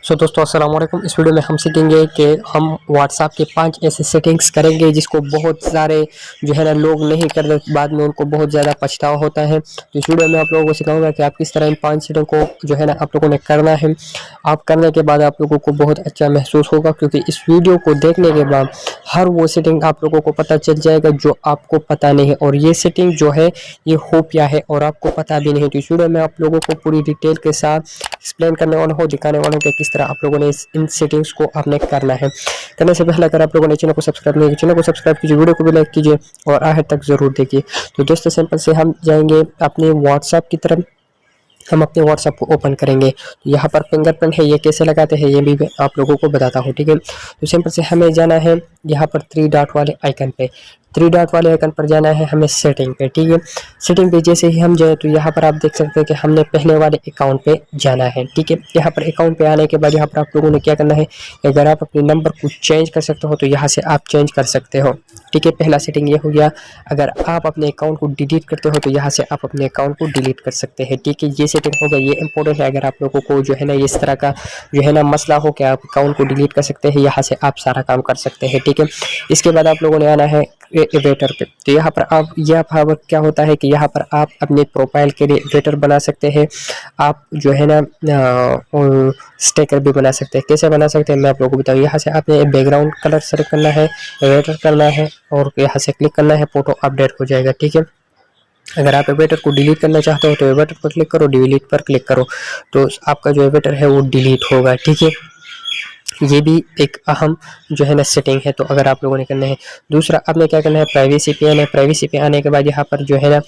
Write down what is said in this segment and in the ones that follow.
सो दोस्तों अस्सलाम वालेकुम। इस वीडियो में हम सीखेंगे कि हम व्हाट्सएप के 5 ऐसे सेटिंग्स करेंगे जिसको बहुत सारे जो है ना लोग नहीं करते, बाद में उनको बहुत ज़्यादा पछतावा होता है। तो इस वीडियो में आप लोगों को सिखाऊंगा कि आप किस तरह इन 5 सेटिंग को जो है ना आप लोगों ने करना है। आप करने के बाद आप लोगों को बहुत अच्छा महसूस होगा, क्योंकि इस वीडियो को देखने के बाद हर वो सेटिंग आप लोगों को पता चल जाएगा जो आपको पता नहीं है, और ये सेटिंग जो है ये हो क्या है और आपको पता भी नहीं। तो इस वीडियो में आप लोगों को पूरी डिटेल के साथ एक्सप्लेन करने वाला हूँ, दिखाने वाला हूँ कि किस तरह आप लोगों ने इन सेटिंग्स को आपने करना है। करने से पहले अगर आप लोगों ने चैनल को सब्सक्राइब नहीं किया, चैनल को सब्सक्राइब कीजिए, वीडियो को भी लाइक कीजिए और आखिर तक जरूर देखिए। तो दोस्तों सिंपल से हम जाएंगे अपने व्हाट्सएप की तरफ। हम अपने व्हाट्सएप को ओपन करेंगे। तो यहाँ पर फिंगरप्रिंट है, ये कैसे लगाते हैं ये भी आप लोगों को बताता हूँ, ठीक है। तो सिंपल से हमें जाना है यहाँ पर 3 डॉट वाले आइकन पे। 3 डॉट वाले आइकन पर जाना है हमें सेटिंग पे, ठीक है। सेटिंग पे जैसे ही हम जाए तो यहाँ पर आप देख सकते हैं कि हमने पहले वाले अकाउंट पे जाना है, ठीक है। यहाँ पर अकाउंट पे आने के बाद यहाँ पर आप लोगों ने क्या करना है, अगर आप अपने नंबर को चेंज कर सकते हो तो यहाँ से आप चेंज कर सकते हो, ठीक है। पहला सेटिंग ये हो गया। अगर आप अपने अकाउंट को डिलीट करते हो तो यहाँ से आप अपने अकाउंट को डिलीट कर सकते हैं, ठीक है। ये सेटिंग होगा, ये इंपॉर्टेंट है। अगर आप लोगों को जो है ना इस तरह का जो है ना मसला हो कि आप अकाउंट को डिलीट कर सकते हैं, यहाँ से आप सारा काम कर सकते हैं, ठीक है। इसके बाद आप लोगों ने आना है वेटर पे। तो यहाँ पर आप यहाँ क्या होता है कि यहाँ पर आप अपने प्रोफाइल के लिए वेटर बना सकते हैं। आप जो है ना स्टिकर भी बना सकते हैं। कैसे बना सकते हैं मैं आप लोगों को बताऊँ। यहाँ से आपने बैकग्राउंड कलर सेलेक्ट करना है, वेटर करना है और यहाँ से क्लिक करना है, फोटो अपडेट हो जाएगा, ठीक है। अगर आप वेटर को डिलीट करना चाहते हो तो वेटर पर क्लिक करो, डिलीट पर क्लिक करो, तो आपका जो वेटर है वो डिलीट होगा, ठीक है। ये भी एक अहम जो है ना सेटिंग है। तो अगर आप लोगों ने करना है, दूसरा आपने क्या करना है, प्राइवेसी पे आना है। प्राइवेसी पे आने के बाद यहाँ पर जो है ना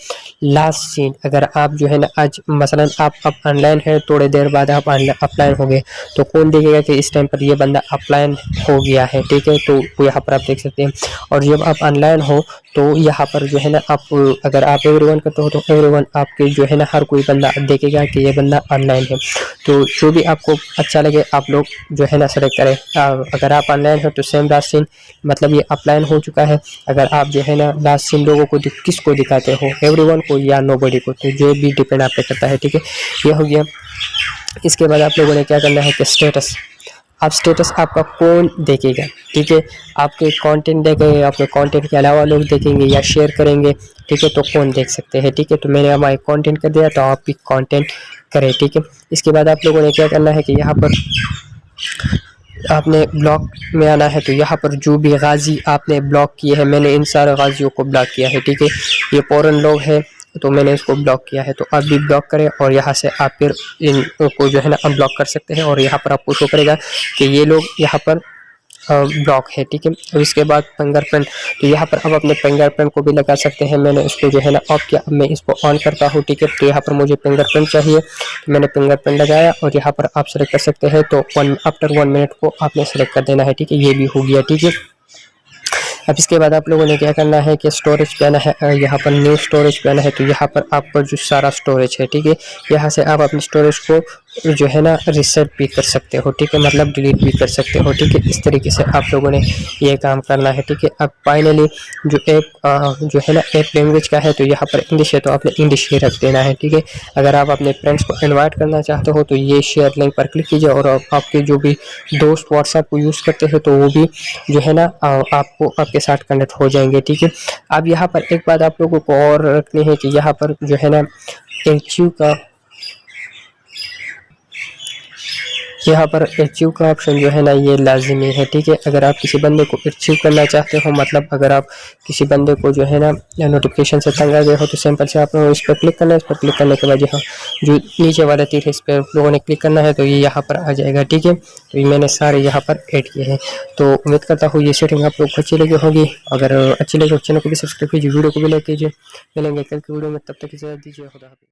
लास्ट सीन, अगर आप जो है ना आज मसलन आप ऑनलाइन है, थोड़ी देर बाद आप ऑफलाइन हो गए तो कौन देखेगा कि इस टाइम पर ये बंदा ऑफलाइन हो गया है, ठीक है। तो यहाँ पर आप देख सकते हैं। और जब आप ऑनलाइन हो तो यहाँ पर जो है ना आप अगर आप एवरीवन करते हो तो एवरीवन आपके जो है ना हर कोई बंदा देखेगा कि ये बंदा ऑनलाइन है। तो जो भी आपको अच्छा लगे आप लोग जो है ना सेलेक्ट करें। अगर आप ऑनलाइन हो तो सेम लास्ट सीन, मतलब ये ऑफलाइन हो चुका है। अगर आप जो है ना लास्ट सीन लोगों को किसको दिखाते हो, एवरीवन को या नोबडी को, तो जो भी डिपेंड आप पे करता है, ठीक है। ये हो गया। इसके बाद आप लोगों ने क्या करना है कि स्टेटस, आप स्टेटस आपका कौन देखेगा, ठीक है। आपके कंटेंट देखेंगे, आपके कंटेंट के अलावा लोग देखेंगे या शेयर करेंगे, ठीक है, तो कौन देख सकते हैं, ठीक है। तो मैंने हमारे कंटेंट कर दिया तो आप भी कंटेंट करें, ठीक है। इसके बाद आप लोगों ने क्या करना है कि यहाँ पर आपने ब्लॉक में आना है। तो यहाँ पर जो भी गाजी आपने ब्लॉक किए हैं, मैंने इन सारे गाजियों को ब्लॉक किया है, ठीक है। ये फौरन लोग हैं तो मैंने इसको ब्लॉक किया है, तो आप भी ब्लॉक करें और यहाँ से आप फिर इनको जो है ना अनब्लॉक कर सकते हैं। और यहाँ पर आपको शो करेगा कि ये लोग यहाँ पर ब्लॉक है, ठीक है। और इसके बाद फिंगरप्रिंट, तो यहाँ पर अब अपने फिंगरप्रिंट को भी लगा सकते हैं। मैंने इसको जो है ना ऑफ किया, अब मैं इसको ऑन करता हूँ, ठीक है। तो यहाँ पर मुझे फिंगरप्रिंट चाहिए, तो मैंने फिंगरप्रिंट लगाया और यहाँ पर आप सेलेक्ट कर सकते हैं। तो आफ्टर 1 मिनट को आपने सेलेक्ट कर देना है, ठीक है। ये भी हो गया, ठीक है। अब इसके बाद आप लोगों ने क्या करना है कि स्टोरेज पे आना है। यहाँ पर न्यू स्टोरेज पे आना है। तो यहाँ पर आपका जो सारा स्टोरेज है, ठीक है, यहाँ से आप अपने स्टोरेज को जो है ना रिसेट भी कर सकते हो, ठीक है, मतलब डिलीट भी कर सकते हो, ठीक है। इस तरीके से आप लोगों ने ये काम करना है, ठीक है। अब फाइनली जो जो है ना ऐप लैंग्वेज का है, तो यहाँ पर इंग्लिश है तो आपने इंग्लिश ही रख देना है, ठीक है। अगर आप अपने फ्रेंड्स को इन्वाइट करना चाहते हो तो ये शेयर लिंक पर क्लिक कीजिए, और आपके जो भी दोस्त व्हाट्सएप को यूज़ करते हैं तो वो भी जो है ना आपको आपके साथ कनेक्ट हो जाएंगे, ठीक है। अब यहाँ पर एक बात आप लोगों को और रखनी है कि यहाँ पर जो है ना एचयू का, यहाँ पर अचीव का ऑप्शन जो है ना ये लाजिमी है, ठीक है। अगर आप किसी बंदे को अचीव करना चाहते हो, मतलब अगर आप किसी बंदे को जो है ना नोटिफिकेशन से तंग आ गए हो, तो सिंपल से आप लोगों इस पर क्लिक करना है। इस पर क्लिक करने के बाद यहाँ जो नीचे वाला तीर है इस पर लोगों ने क्लिक करना है तो ये यहाँ पर आ जाएगा, ठीक है। तो ये मैंने सारे यहाँ पर ऐड किए हैं। तो उम्मीद करता हूँ ये सेटिंग आप लोग को अच्छी लगी होगी। अगर अच्छी लगी तो चैनल को भी सब्सक्राइब कीजिए, वीडियो को भी लाइक कीजिए। मिलेंगे कल की वीडियो में, तब तक इजाज़त दीजिए। खुदा हाफ़िज़।